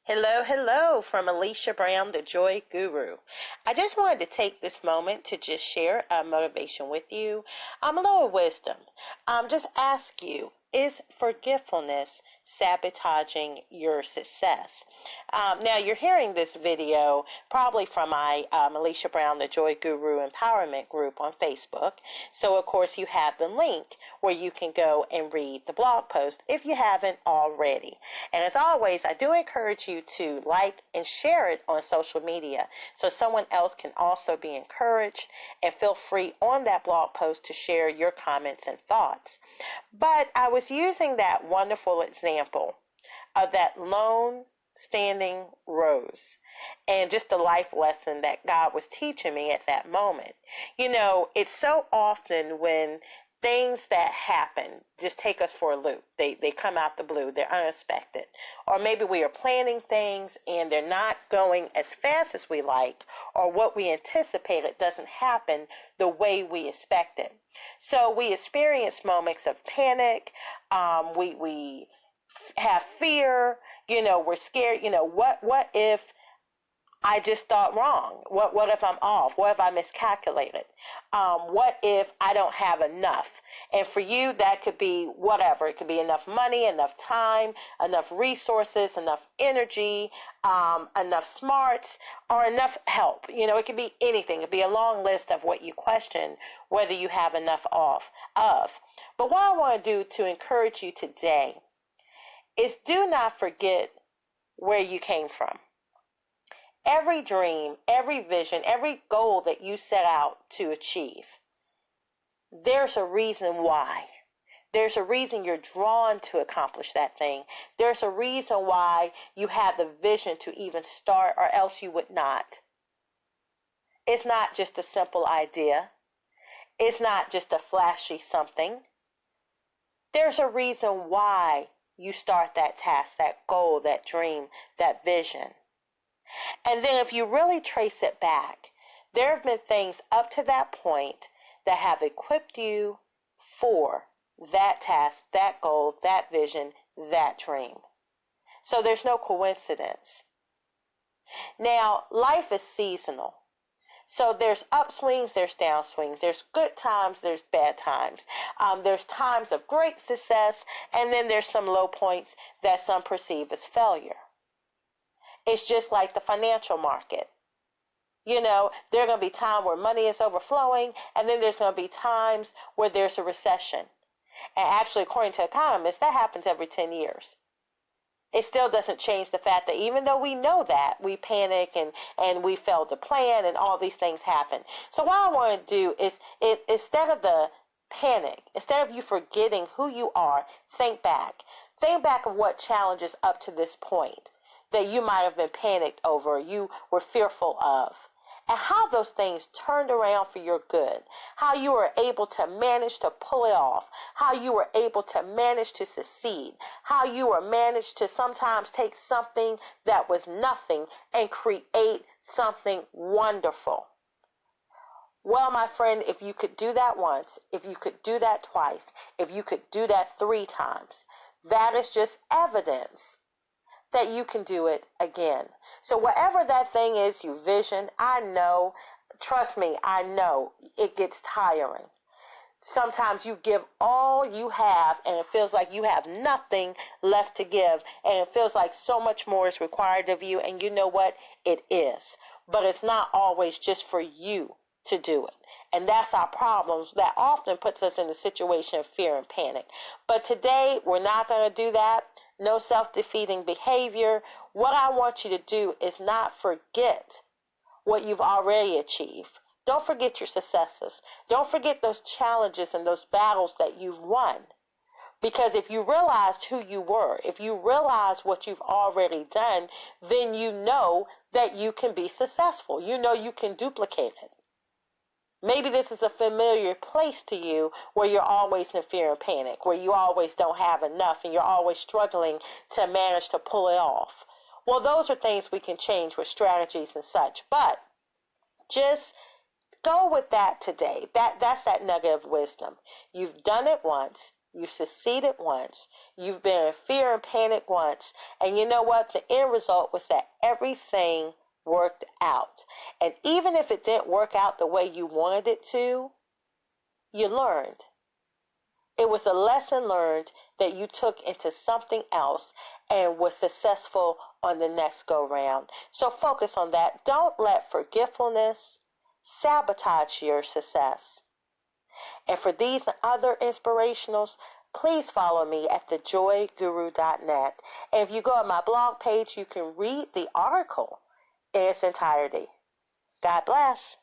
Hello, hello from Alesha Brown, the Joy Guru. I just wanted to take this moment to just share a motivation with you. A little wisdom. Just ask you, is forgetfulness sabotaging your success? Now, you're hearing this video probably from my Alesha Brown, the Joy Guru Empowerment group on Facebook. So, of course, you have the link where you can go and read the blog post if you haven't already. And as always, I do encourage you to like and share it on social media so someone else can also be encouraged, and feel free on that blog post to share your comments and thoughts. But I was using that wonderful example of that lone standing rose and just the life lesson that God was teaching me at that moment. You know, it's so often when things that happen just take us for a loop. They come out the blue. They're unexpected. Or maybe we are planning things and they're not going as fast as we like, or what we anticipated doesn't happen the way we expected. So we experience moments of panic. We have fear. You know, we're scared. You know, what if I just thought wrong? What if I'm off? What if I miscalculated? What if I don't have enough? And for you, that could be whatever. It could be enough money, enough time, enough resources, enough energy, enough smarts, or enough help. You know, it could be anything. It could be a long list of what you question whether you have enough of. But what I want to do to encourage you today is do not forget where you came from. Every dream, every vision, every goal that you set out to achieve, there's a reason why. There's a reason you're drawn to accomplish that thing. There's a reason why you had the vision to even start, or else you would not. It's not just a simple idea. It's not just a flashy something. There's a reason why you start that task, that goal, that dream, that vision. And then if you really trace it back, there have been things up to that point that have equipped you for that task, that goal, that vision, that dream. So there's no coincidence. Now, life is seasonal. So there's upswings, there's downswings, there's good times, there's bad times. There's times of great success, and then there's some low points that some perceive as failure. It's just like the financial market. You know, there are going to be times where money is overflowing, and then there's going to be times where there's a recession. And actually, according to economists, that happens every 10 years. It still doesn't change the fact that even though we know that, we panic and we fail to plan and all these things happen. So what I want to do is, instead of the panic, instead of you forgetting who you are, think back. Think back of what challenges up to this point that you might have been panicked over, you were fearful of, and how those things turned around for your good, how you were able to manage to pull it off, how you were able to manage to succeed, how you were managed to sometimes take something that was nothing and create something wonderful. Well, my friend, if you could do that once, if you could do that twice, if you could do that 3 times, that is just evidence that you can do it again. So whatever that thing is you vision, I know, trust me, I know it gets tiring. Sometimes you give all you have and it feels like you have nothing left to give, and it feels like so much more is required of you, and you know what? It is. But it's not always just for you to do it. And that's our problems. That often puts us in a situation of fear and panic. But today, we're not going to do that. No self-defeating behavior. What I want you to do is not forget what you've already achieved. Don't forget your successes. Don't forget those challenges and those battles that you've won. Because if you realized who you were, if you realize what you've already done, then you know that you can be successful. You know you can duplicate it. Maybe this is a familiar place to you where you're always in fear and panic, where you always don't have enough and you're always struggling to manage to pull it off. Well, those are things we can change with strategies and such. But just go with that today. That's that nugget of wisdom. You've done it once. You've succeeded once. You've been in fear and panic once. And you know what? The end result was that everything worked out. And even if it didn't work out the way you wanted it to, you learned. It was a lesson learned that you took into something else and was successful on the next go round. So focus on that. Don't let forgetfulness sabotage your success. And for these and other inspirationals, please follow me at thejoyguru.net. And if you go on my blog page, you can read the article in its entirety. God bless.